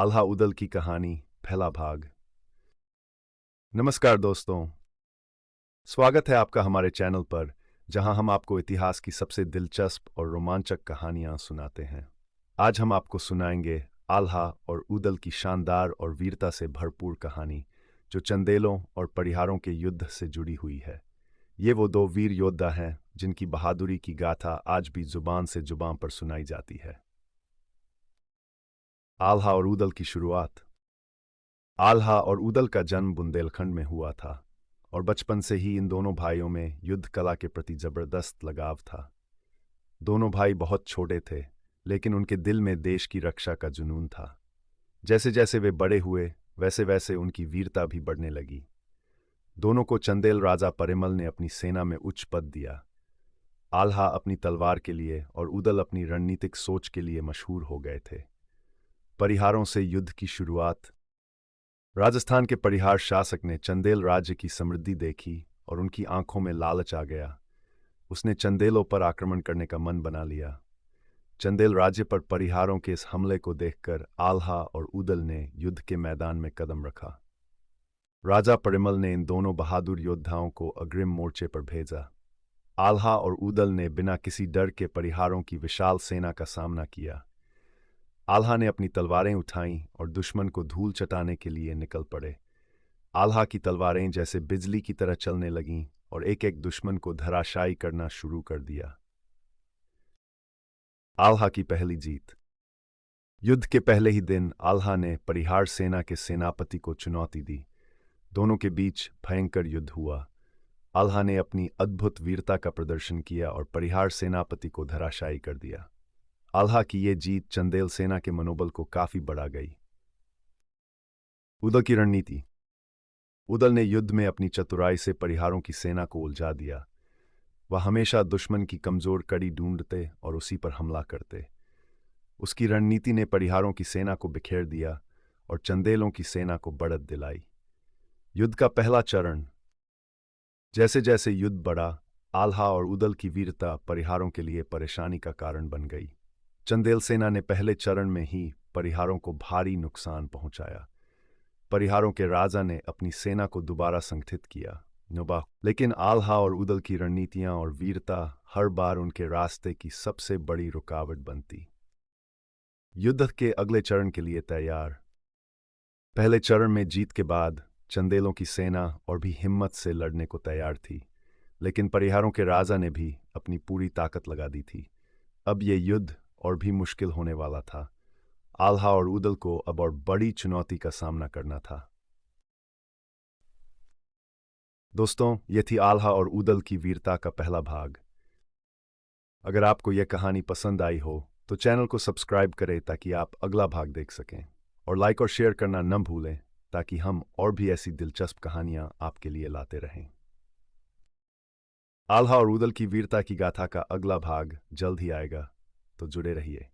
आल्हा उदल की कहानी पहला भाग। नमस्कार दोस्तों, स्वागत है आपका हमारे चैनल पर, जहां हम आपको इतिहास की सबसे दिलचस्प और रोमांचक कहानियां सुनाते हैं। आज हम आपको सुनाएंगे आल्हा और उदल की शानदार और वीरता से भरपूर कहानी, जो चंदेलों और परिहारों के युद्ध से जुड़ी हुई है। ये वो दो वीर योद्धा हैं जिनकी बहादुरी की गाथा आज भी जुबान से जुबान पर सुनाई जाती है। आल्हा और उदल की शुरुआत। आल्हा और उदल का जन्म बुंदेलखंड में हुआ था और बचपन से ही इन दोनों भाइयों में युद्ध कला के प्रति जबरदस्त लगाव था। दोनों भाई बहुत छोटे थे, लेकिन उनके दिल में देश की रक्षा का जुनून था। जैसे जैसे वे बड़े हुए, वैसे वैसे उनकी वीरता भी बढ़ने लगी। दोनों को चंदेल राजा परिमल ने अपनी सेना में उच्च पद दिया। आल्हा अपनी तलवार के लिए और उदल अपनी रणनीतिक सोच के लिए मशहूर हो गए थे। परिहारों से युद्ध की शुरुआत। राजस्थान के परिहार शासक ने चंदेल राज्य की समृद्धि देखी और उनकी आंखों में लालच आ गया। उसने चंदेलों पर आक्रमण करने का मन बना लिया। चंदेल राज्य पर परिहारों के इस हमले को देखकर आल्हा और उदल ने युद्ध के मैदान में कदम रखा। राजा परिमल ने इन दोनों बहादुर योद्धाओं को अग्रिम मोर्चे पर भेजा। आल्हा और उदल ने बिना किसी डर के परिहारों की विशाल सेना का सामना किया। आल्हा ने अपनी तलवारें उठाईं और दुश्मन को धूल चटाने के लिए निकल पड़े। आल्हा की तलवारें जैसे बिजली की तरह चलने लगीं और एक एक दुश्मन को धराशायी करना शुरू कर दिया। आल्हा की पहली जीत। युद्ध के पहले ही दिन आल्हा ने परिहार सेना के सेनापति को चुनौती दी। दोनों के बीच भयंकर युद्ध हुआ। आल्हा ने अपनी अद्भुत वीरता का प्रदर्शन किया और परिहार सेनापति को धराशायी कर दिया। आल्हा की ये जीत चंदेल सेना के मनोबल को काफी बढ़ा गई। उदल की रणनीति। उदल ने युद्ध में अपनी चतुराई से परिहारों की सेना को उलझा दिया। वह हमेशा दुश्मन की कमजोर कड़ी ढूंढते और उसी पर हमला करते। उसकी रणनीति ने परिहारों की सेना को बिखेर दिया और चंदेलों की सेना को बढ़त दिलाई। युद्ध का पहला चरण। जैसे जैसे युद्ध बढ़ा, आल्हा और उदल की वीरता परिहारों के लिए परेशानी का कारण बन गई। चंदेल सेना ने पहले चरण में ही परिहारों को भारी नुकसान पहुंचाया। परिहारों के राजा ने अपनी सेना को दोबारा संगठित किया, लेकिन आल्हा और उदल की रणनीतियां और वीरता हर बार उनके रास्ते की सबसे बड़ी रुकावट बनती। युद्ध के अगले चरण के लिए तैयार। पहले चरण में जीत के बाद चंदेलों की सेना और भी हिम्मत से लड़ने को तैयार थी, लेकिन परिहारों के राजा ने भी अपनी पूरी ताकत लगा दी थी। अब यह युद्ध और भी मुश्किल होने वाला था। आल्हा और उदल को अब और बड़ी चुनौती का सामना करना था। दोस्तों, ये थी आल्हा और उदल की वीरता का पहला भाग। अगर आपको यह कहानी पसंद आई हो तो चैनल को सब्सक्राइब करें ताकि आप अगला भाग देख सकें, और लाइक और शेयर करना न भूलें ताकि हम और भी ऐसी दिलचस्प कहानियां आपके लिए लाते रहें। आल्हा और उदल की वीरता की गाथा का अगला भाग जल्द ही आएगा, तो जुड़े रहिए।